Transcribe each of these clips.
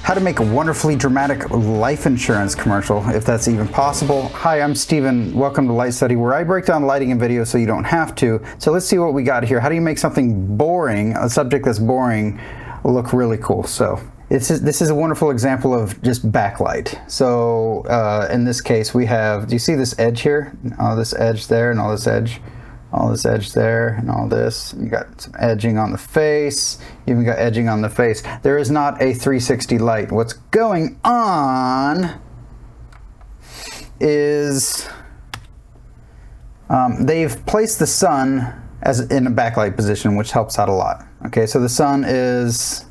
How to make a wonderfully dramatic life insurance commercial, if that's even possible. Hi, I'm Steven. Welcome to Light Study, where I break down lighting in video so you don't have to. So let's see what we got here. How do you make something boring, a subject that's boring, look really cool? So this is a wonderful example of just backlight. So in this case, we have, do you see this edge here? All this edge there and all this edge there and all this. You got some edging on the face. You even got edging on the face. There is not a 360 light. What's going on is they've placed the sun as in a backlight position, which helps out a lot. Okay, so the sun is,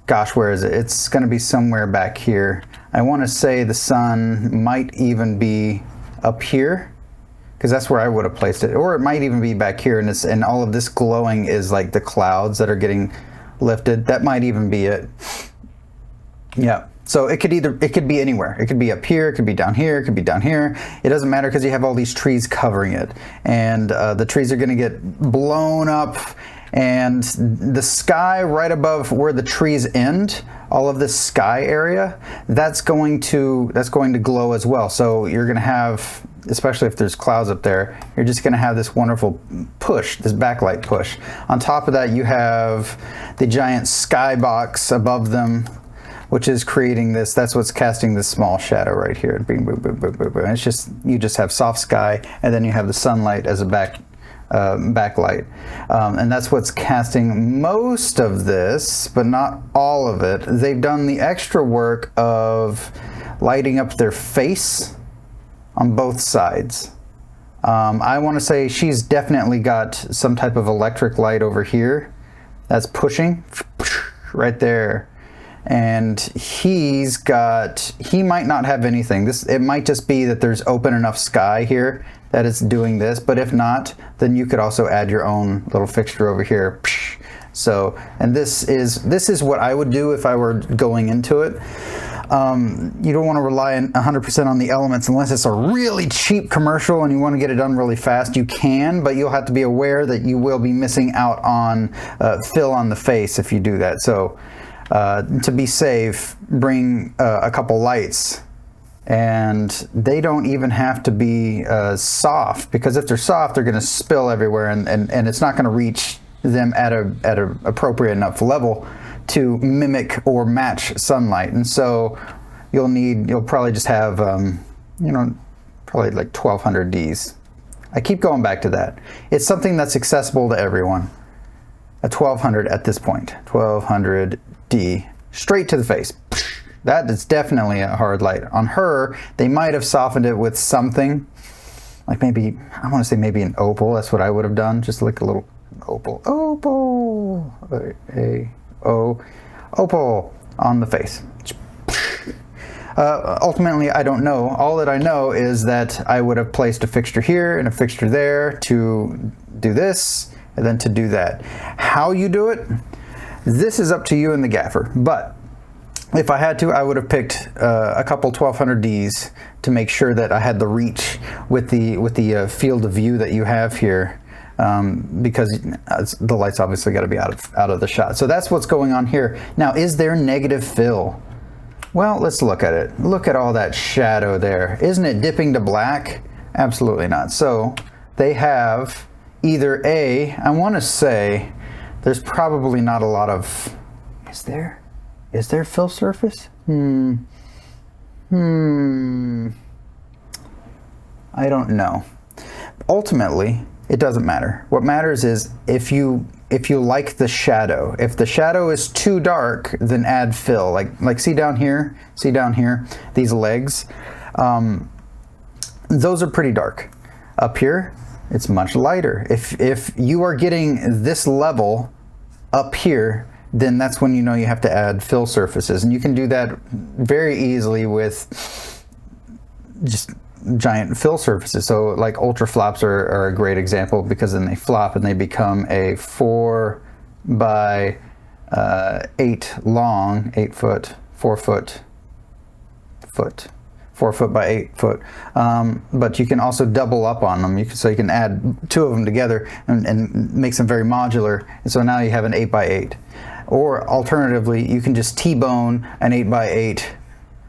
gosh, where is it? It's going to be somewhere back here. I want to say the sun might even be up here, because that's where I would have placed it, or it might even be back here, and all of this glowing is like the clouds that are getting lifted. That might even be it. Yeah. So it could be anywhere. It could be up here, it could be down here, it could be down here. It doesn't matter because you have all these trees covering it, and the trees are going to get blown up, and the sky right above where the trees end, all of this sky area, that's going to glow as well. So you're going to have, especially if there's clouds up there, you're just going to have this wonderful push, this backlight push. On top of that, you have the giant sky box above them, which is creating this. That's what's casting this small shadow right here. Bing, boom, boom, boom, boom, boom. It's just, you just have soft sky, and then you have the sunlight as a backlight. And that's what's casting most of this, but not all of it. They've done the extra work of lighting up their face on both sides. I want to say she's definitely got some type of electric light over here that's pushing right there, and he might not have anything. It might just be that there's open enough sky here that it's doing this, but if not, then you could also add your own little fixture over here. So, and this is what I would do if I were going into it. You don't want to rely 100% on the elements unless it's a really cheap commercial and you want to get it done really fast. You can, but you'll have to be aware that you will be missing out on fill on the face if you do that. So to be safe, bring a couple lights, and they don't even have to be soft, because if they're soft, they're going to spill everywhere, and it's not going to reach them at a appropriate enough level to mimic or match sunlight. And so you'll probably just have probably like 1200 Ds. I keep going back to that. It's something that's accessible to everyone. A 1200 at this point, 1200 D, straight to the face. That is definitely a hard light. On her, they might have softened it with something, like maybe, I want to say maybe an opal. That's what I would have done, just like a little opal on the face. Ultimately, I don't know. All that I know is that I would have placed a fixture here and a fixture there to do this, and then to do that. How you do it, this is up to you and the gaffer. But if I had to, I would have picked a couple 1200 Ds to make sure that I had the reach with the field of view that you have here. Because the light's obviously got to be out of the shot. So that's what's going on here. Now, is there negative fill? Well, let's look at it. Look at all that shadow there. Isn't it dipping to black? Absolutely not. So they have either I want to say there's probably not a lot of, is there fill surface? I don't know. Ultimately, it doesn't matter. What matters is if you like the shadow. If the shadow is too dark, then add fill. Like see down here, these legs, those are pretty dark. Up here, it's much lighter. If you are getting this level up here, then that's when you know you have to add fill surfaces, and you can do that very easily with just giant fill surfaces. So like ultra flops are a great example, because then they flop and they become a 4 by 8 long, 8 foot, 4 foot, 4 foot by 8 foot. But you can also double up on them. So you can add 2 of them together and make them very modular. And so now you have an 8 by 8. Or alternatively, you can just T-bone an 8x8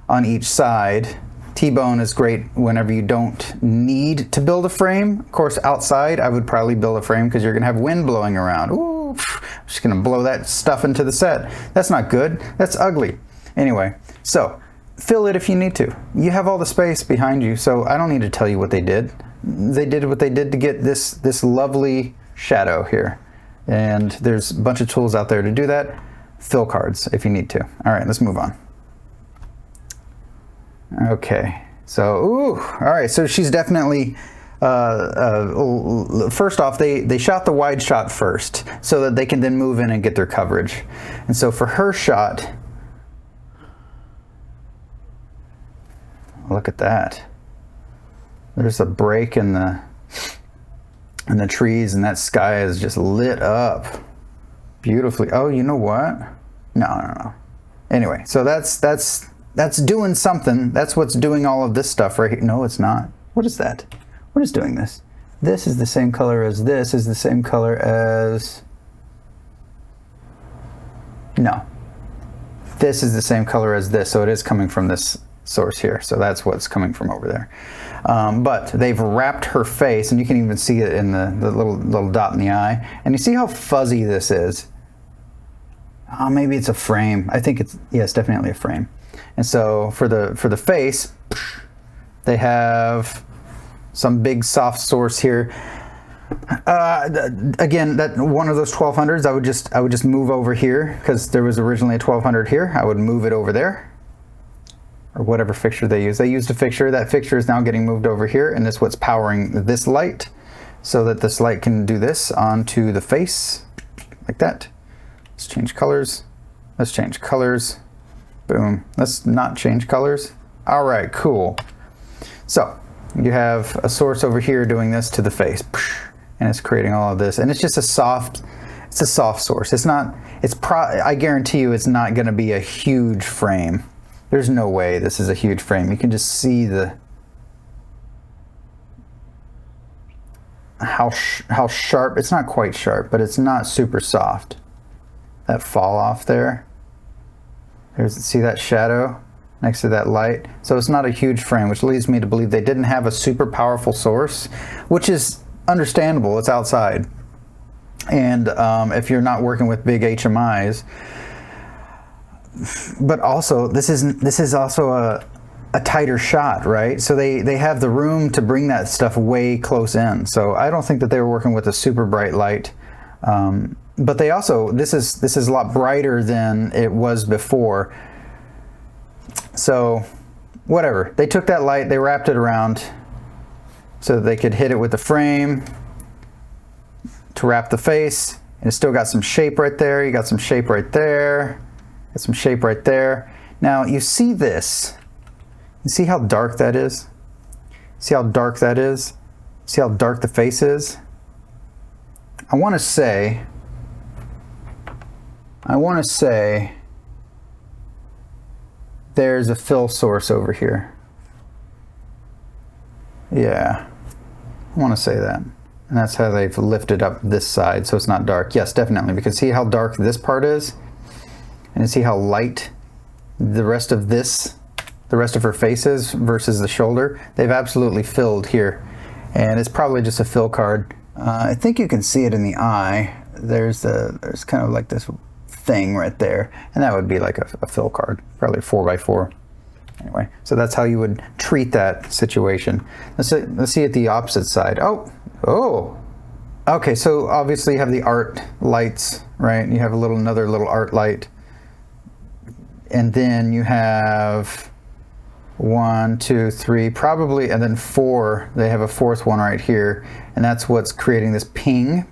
on each side. T-bone is great whenever you don't need to build a frame. Of course, outside, I would probably build a frame because you're gonna have wind blowing around. Ooh, I'm just gonna blow that stuff into the set. That's not good, that's ugly. Anyway, so fill it if you need to. You have all the space behind you, so I don't need to tell you what they did. They did what they did to get this lovely shadow here. And there's a bunch of tools out there to do that. Fill cards if you need to. All right, let's move on. Okay, so, ooh, all right, so she's definitely, first off, they shot the wide shot first so that they can then move in and get their coverage. And so for her shot, look at that. There's a break in the trees, and that sky is just lit up beautifully. Oh, you know what? No. Anyway, so that's doing something. That's what's doing all of this stuff right here. No, it's not. What is that? What is doing this? This is the same color as this is the same color as... No. This is the same color as this, so it is coming from this source here. So that's what's coming from over there. But they've wrapped her face, and you can even see it in the little dot in the eye. And you see how fuzzy this is? Oh, maybe it's a frame. I think it's, yes, definitely a frame. And so for the face, they have some big soft source here. Again, that one of those 1200s, I would just move over here because there was originally a 1200 here. I would move it over there, or whatever fixture they use. They used a fixture. That fixture is now getting moved over here, and that's what's powering this light, so that this light can do this onto the face like that. Let's change colors. Let's change colors. Boom. Let's not change colors. All right, cool. So you have a source over here doing this to the face, and it's creating all of this. And it's just a soft source. It's not, I guarantee you it's not going to be a huge frame. There's no way this is a huge frame. You can just see how sharp. It's not quite sharp, but it's not super soft. That fall off there. See that shadow next to that light? So it's not a huge frame, which leads me to believe they didn't have a super powerful source, which is understandable. It's outside. And if you're not working with big HMIs, but also this is also a tighter shot, right? So they have the room to bring that stuff way close in. So I don't think that they were working with a super bright light. But they also, this is a lot brighter than it was before. So whatever, they took that light, they wrapped it around so that they could hit it with the frame to wrap the face. And it's still got some shape right there. You got some shape right there. Got some shape right there. Now you see this. You see how dark that is? See how dark that is? See how dark the face is? I want to say there's a fill source over here. Yeah, I want to say that. And that's how they've lifted up this side so it's not dark. Yes, definitely, because see how dark this part is? And see how light the rest of her face is versus the shoulder? They've absolutely filled here. And it's probably just a fill card. I think you can see it in the eye. There's kind of like this thing right there, and that would be like a fill card, probably 4x4. Anyway, so that's how you would treat that situation. Let's see at the opposite side. Oh, okay. So obviously you have the art lights, right? You have another little art light, and then you have 1, 2, 3, probably, and then 4. They have a fourth one right here, and that's what's creating this ping.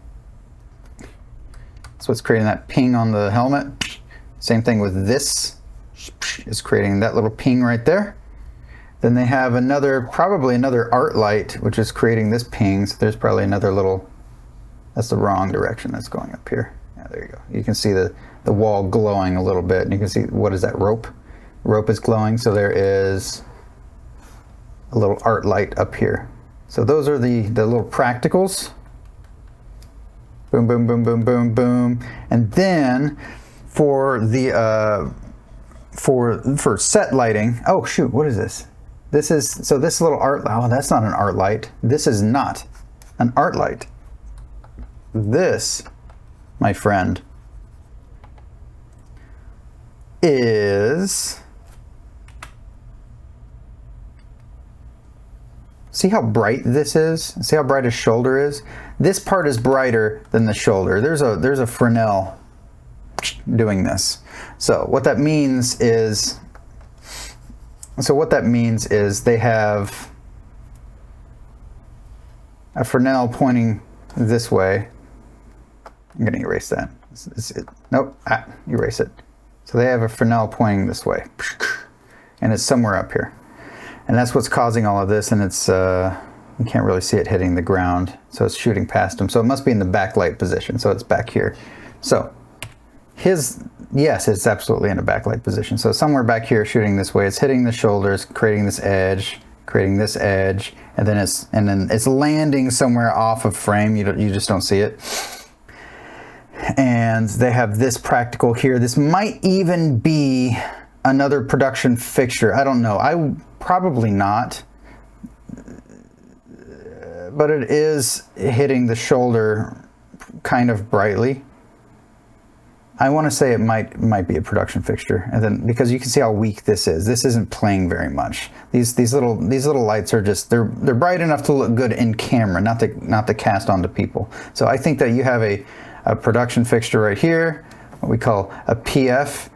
That's what's creating that ping on the helmet. Same thing with this, is creating that little ping right there. Then they have probably another art light, which is creating this ping. So there's probably another little, that's the wrong direction that's going up here. Yeah, there you go. You can see the wall glowing a little bit, and you can see, what is that, rope? Rope is glowing, so there is a little art light up here. So those are the little practicals. Boom, boom, boom, boom, boom, boom. And then for the for set lighting. Oh shoot, what is this? This is, so this little art, oh, that's not an art light. This is not an art light. This, my friend, is, see how bright this is? See how bright his shoulder is? This part is brighter than the shoulder. There's a Fresnel doing this. So what that means is, they have a Fresnel pointing this way. I'm gonna erase that. Nope, erase it. So they have a Fresnel pointing this way, and it's somewhere up here. And that's what's causing all of this, and it's, you can't really see it hitting the ground, so it's shooting past him. So it must be in the backlight position, so it's back here. So yes, it's absolutely in a backlight position. So somewhere back here shooting this way, it's hitting the shoulders, creating this edge, and then it's landing somewhere off of frame. You just don't see it. And they have this practical here. This might even be another production fixture. I don't know. Probably not. But it is hitting the shoulder kind of brightly. I want to say it might be a production fixture, and then because you can see how weak this is. This isn't playing very much. These little lights are just, they're bright enough to look good in camera, not to cast onto people. So I think that you have a production fixture right here, what we call a PF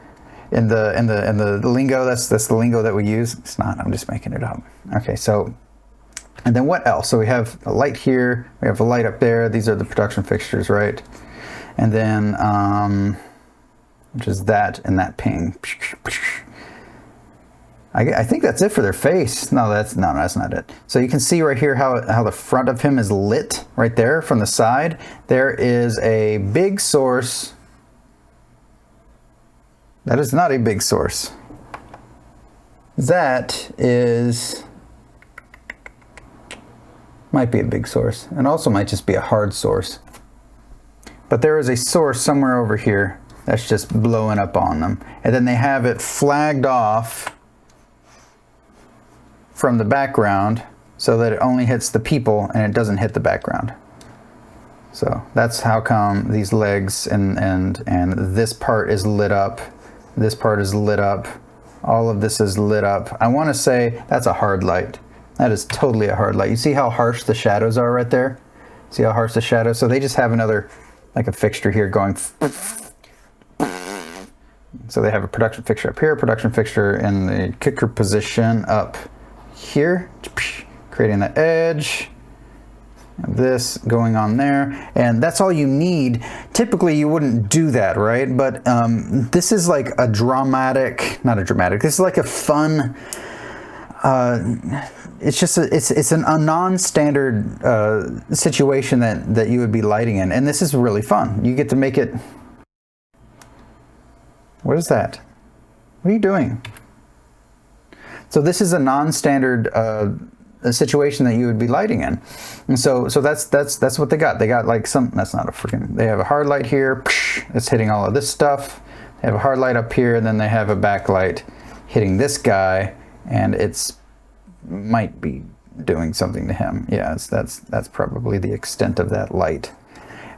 in the lingo. That's the lingo that we use. It's not. I'm just making it up. Okay, so. And then what else? So we have a light here, we have a light up there. These are the production fixtures, right? And then, which is that and that ping. I think that's it for their face. No, that's not it. So you can see right here how the front of him is lit right there from the side. There is a big source. That is not a big source. That is, might be a big source, and also might just be a hard source. But there is a source somewhere over here that's just blowing up on them. And then they have it flagged off from the background so that it only hits the people and it doesn't hit the background. So that's how come these legs and this part is lit up. This part is lit up. All of this is lit up. I want to say that's a hard light. That is totally a hard light. You see how harsh the shadows are right there? See how harsh the shadows? So they just have another, like a fixture here going. So they have a production fixture up here, production fixture in the kicker position up here, creating the edge. This going on there, and that's all you need. Typically you wouldn't do that, right? But this is like a dramatic, not a dramatic, this is like a fun, it's just it's a non-standard situation that you would be lighting in, and this is really fun. You get to make it. What is that? What are you doing? So this is a non-standard situation that you would be lighting in, and so that's what they got. They got like some. That's not a freaking. They have a hard light here. It's hitting all of this stuff. They have a hard light up here, and then they have a backlight hitting this guy, and it's might be doing something to him. Yeah, that's probably the extent of that light.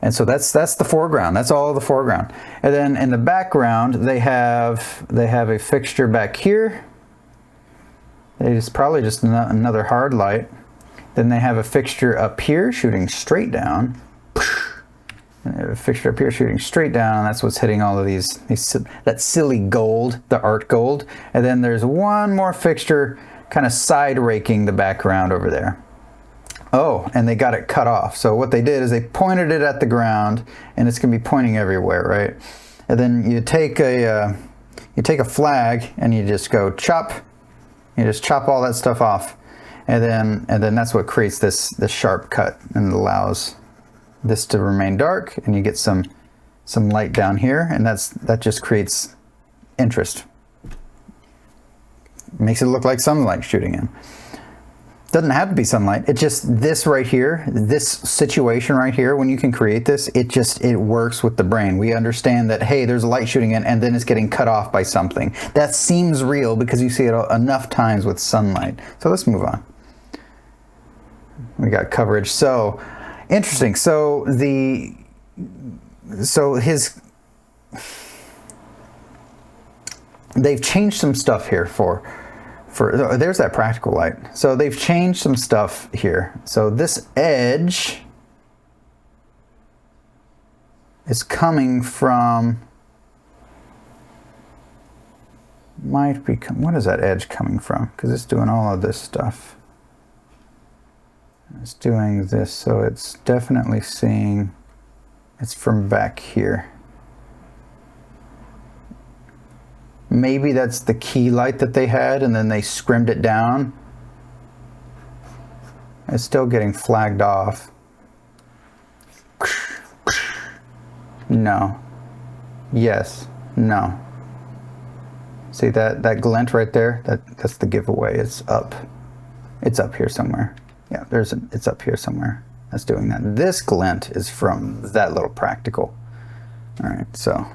And so that's the foreground. That's all the foreground. And then in the background, they have a fixture back here. It's probably just another hard light. Then they have a fixture up here shooting straight down. And they have a fixture up here shooting straight down. That's what's hitting all of these that silly gold, the art gold. And then there's one more fixture kind of side raking the background over there. Oh, and they got it cut off. So what they did is they pointed it at the ground, and it's gonna be pointing everywhere, right? And then you take a flag and you just go chop. You just chop all that stuff off, and then that's what creates this sharp cut and allows this to remain dark, and you get some light down here, and that just creates interest. Makes it look like sunlight shooting in. Doesn't have to be sunlight. It's just this right here, this situation right here, when you can create this, it works with the brain. We understand that, hey, there's light shooting in and then it's getting cut off by something. That seems real because you see it enough times with sunlight. So let's move on. We got coverage. So interesting. So they've changed some stuff here there's that practical light. So they've changed some stuff here. So this edge is coming from, what is that edge coming from? Because it's doing all of this stuff. It's doing this, so it's definitely seeing, it's from back here. Maybe that's the key light that they had and then they scrimmed it down. It's still getting flagged off. No. Yes. No. See that glint right there? That's the giveaway. It's up. It's up here somewhere. Yeah, it's up here somewhere. That's doing that. This glint is from that little practical. All right, so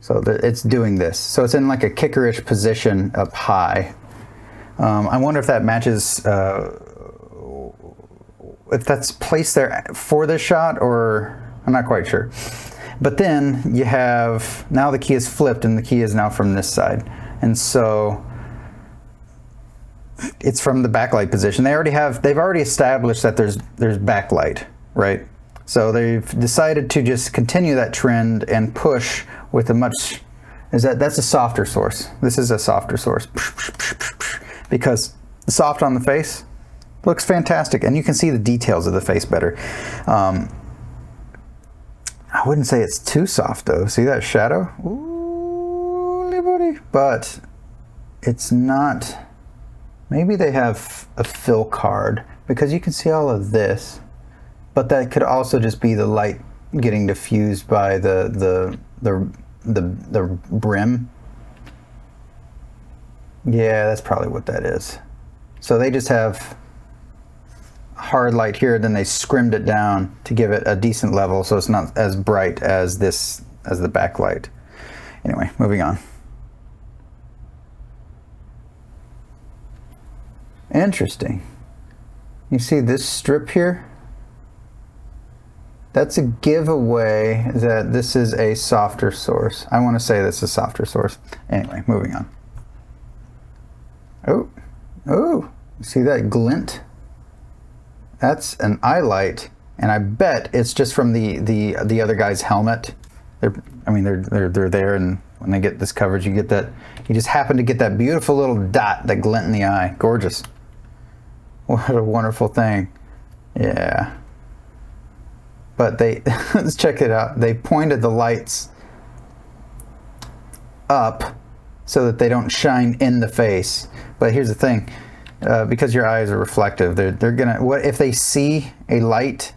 it's doing this. So it's in like a kickerish position up high. I wonder if that matches, if that's placed there for this shot, or I'm not quite sure. But then you have, now the key is flipped and the key is now from this side. And so it's from the backlight position. They've already established that there's backlight, right? So they've decided to just continue that trend and push with that's a softer source. This is a softer source. Because the soft on the face looks fantastic, and you can see the details of the face better. I wouldn't say it's too soft though. See that shadow? Ooh, buddy. But it's not. Maybe they have a fill card because you can see all of this, but that could also just be the light getting diffused by the brim. Yeah, that's probably what that is. So they just have hard light here, then they scrimmed it down to give it a decent level so it's not as bright as the backlight. Anyway, moving on. Interesting. You see this strip here? That's a giveaway that this is a softer source. I want to say this is a softer source. Anyway, moving on. Oh, you see that glint? That's an eye light, and I bet it's just from the other guy's helmet. They're there, and when they get this coverage, you get that. You just happen to get that beautiful little dot, that glint in the eye. Gorgeous. What a wonderful thing. Yeah. But let's check it out. They pointed the lights up so that they don't shine in the face. But here's the thing, because your eyes are reflective, they're gonna, what if they see a light,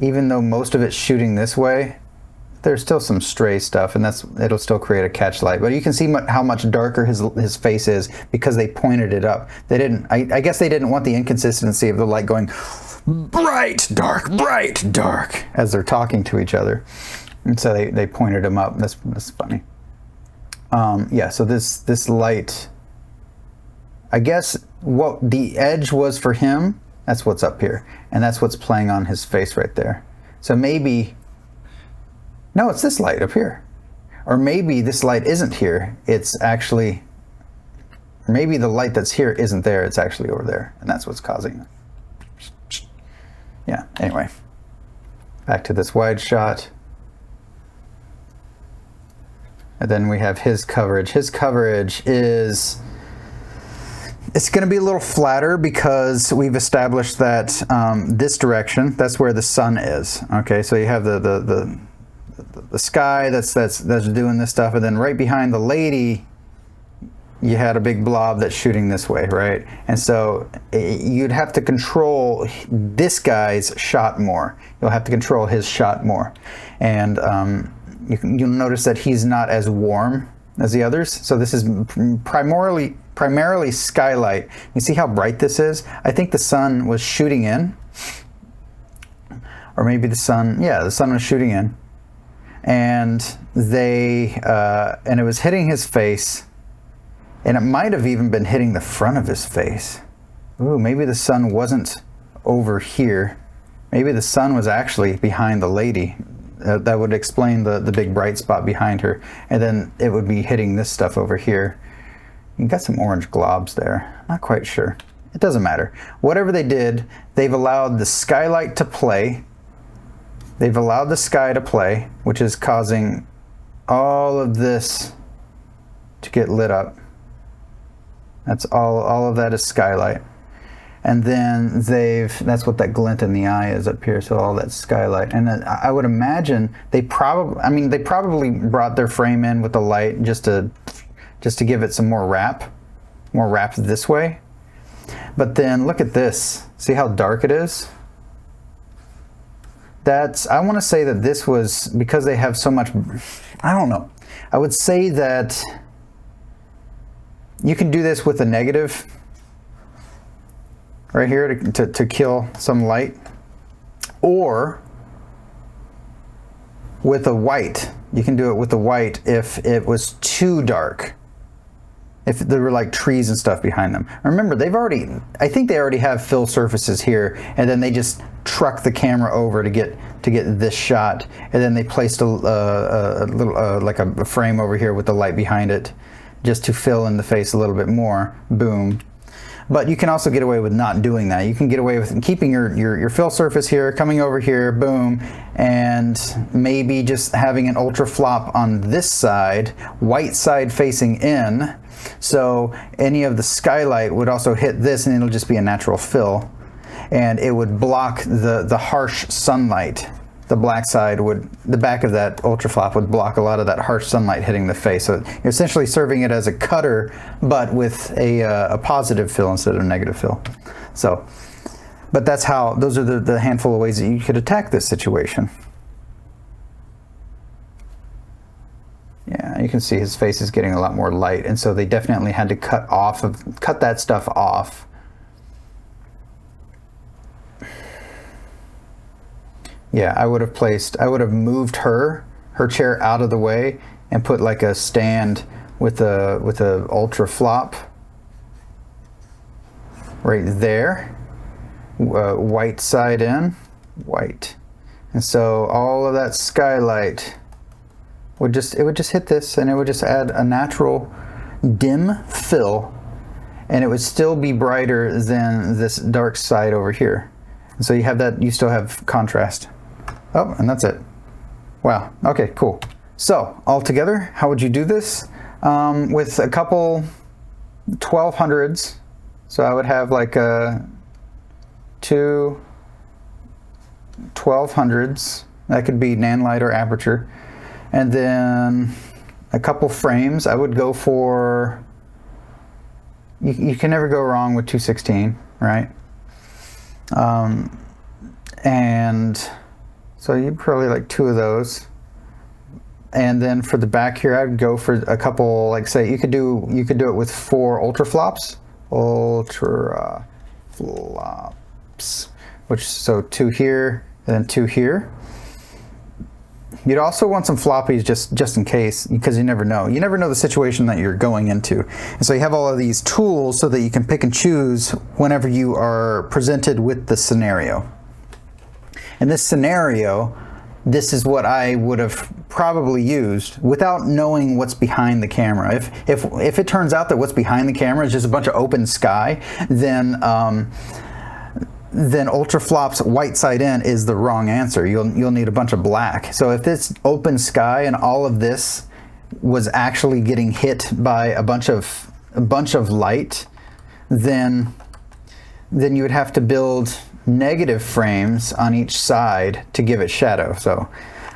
even though most of it's shooting this way, there's still some stray stuff, and it'll still create a catch light. But you can see how much darker his face is because they pointed it up. They didn't. I guess they didn't want the inconsistency of the light going bright, dark as they're talking to each other, and so they pointed him up. That's funny. Yeah. So this light, I guess what the edge was for him, that's what's up here, and that's what's playing on his face right there. So maybe. No, it's this light up here. Or maybe this light isn't here. It's actually, maybe the light that's here isn't there. It's actually over there. And that's what's causing it. Yeah, anyway. Back to this wide shot. And then we have his coverage. His coverage is, it's going to be a little flatter because we've established that this direction, that's where the sun is. Okay, so you have the sky that's doing this stuff, and then right behind the lady you had a big blob that's shooting this way, right? And so you'd have to control this guy's shot more. You'll have to control his shot more, and you'll notice that he's not as warm as the others. So this is primarily primarily skylight. You see how bright this is? I think the sun was shooting in, or maybe the sun was shooting in, and and it was hitting his face, and it might have even been hitting the front of his face. Ooh, maybe the sun wasn't over here. Maybe the sun was actually behind the lady. That would explain the big bright spot behind her. And then it would be hitting this stuff over here. You got some orange globs there. Not quite sure. It doesn't matter. Whatever they did, they've allowed the skylight to play. They've allowed the sky to play, which is causing all of this to get lit up. That's all of that is skylight. And then that's what that glint in the eye is up here, so all that skylight. And I would imagine they probably brought their frame in with the light just to give it some more wrap this way. But then look at this. See how dark it is? I want to say that this was, because they have so much, I don't know. I would say that you can do this with a negative right here to kill some light, or with a white. You can do it with the white if it was too dark, if there were like trees and stuff behind them. Remember, I think they already have fill surfaces here, and then they just truck the camera over to get this shot, and then they placed a little like a frame over here with the light behind it, just to fill in the face a little bit more. Boom. But you can also get away with not doing that. You can get away with keeping your fill surface here, coming over here, boom, and maybe just having an ultra flop on this side, white side facing in, so any of the skylight would also hit this, and it'll just be a natural fill, and it would block the harsh sunlight. The black side the back of that ultra flop would block a lot of that harsh sunlight hitting the face. So you're essentially serving it as a cutter, but with a positive fill instead of a negative fill. So, but those are the handful of ways that you could attack this situation. Yeah, you can see his face is getting a lot more light, and so they definitely had to cut that stuff off. Yeah, I would have moved her chair out of the way and put like a stand with a ultra flop right there, white side in, white, and so all of that skylight would just hit this, and it would just add a natural dim fill, and it would still be brighter than this dark side over here. And so you still have contrast. Oh, and that's it. Wow. Okay, cool. So altogether, how would you do this? With a couple 1200s. So I would have like two 1200s. That could be nan light or aperture. And then a couple frames. I would go for, you can never go wrong with 216, right? And so you'd probably like two of those. And then for the back here, I'd go for a couple, like say you could do it with 4 ultra flops. Ultra flops. So 2 here, and then 2 here. You'd also want some floppies just in case, because you never know. You never know the situation that you're going into. And so you have all of these tools so that you can pick and choose whenever you are presented with the scenario. In this scenario, this is what I would have probably used without knowing what's behind the camera. If it turns out that what's behind the camera is just a bunch of open sky, then ultra flops white side in is the wrong answer. You'll need a bunch of black. So if it's open sky and all of this was actually getting hit by a bunch of light, then you would have to build negative frames on each side to give it shadow. So,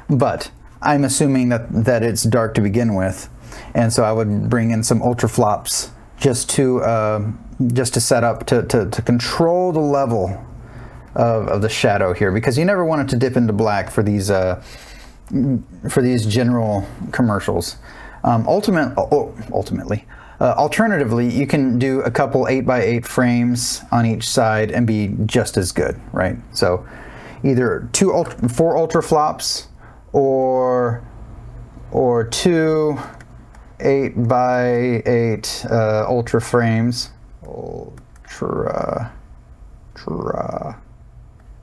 but I'm assuming that it's dark to begin with, and so I would bring in some ultra flops just to set up to control the level of the shadow here, because you never want it to dip into black for these general commercials. Ultimately, Alternatively, you can do a couple 8x8 frames on each side and be just as good, right? So either 4 ultra flops or 2 8x8 ultra frames. Ultra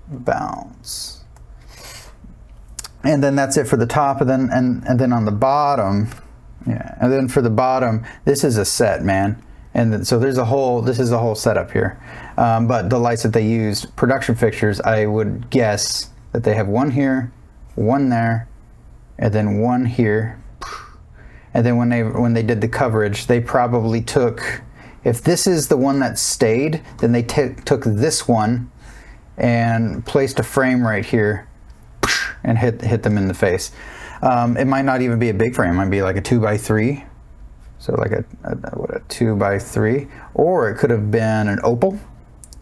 bounce. And then that's it for the top, and then on the bottom, yeah. And then for the bottom, this is a set, man. And then, so there's a whole, this is a whole setup here. But the lights that they used, production fixtures, I would guess that they have one here, one there, and then one here. And then when they did the coverage, they probably took, if this is the one that stayed, then they took this one and placed a frame right here and hit them in the face. It might not even be a big frame. It might be like a 2x3. So like a 2x3. Or it could have been an opal,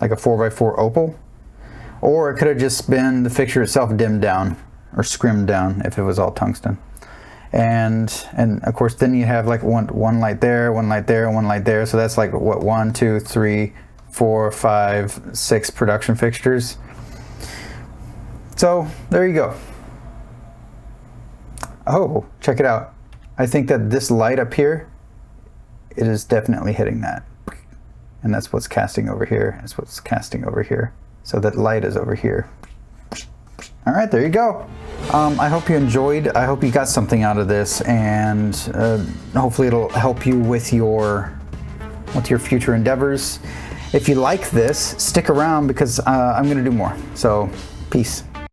like a 4x4 opal. Or it could have just been the fixture itself dimmed down or scrimmed down if it was all tungsten. And of course then you have like one light there, one light there, one light there. So that's like what, 1, 2, 3, 4, 5, 6 production fixtures. So there you go. Oh, check it out. I think that this light up here, it is definitely hitting that. And that's what's casting over here. That's what's casting over here. So that light is over here. All right, there you go. I hope you enjoyed. I hope you got something out of this, and hopefully it'll help you with your future endeavors. If you like this, stick around because I'm gonna do more. So, peace.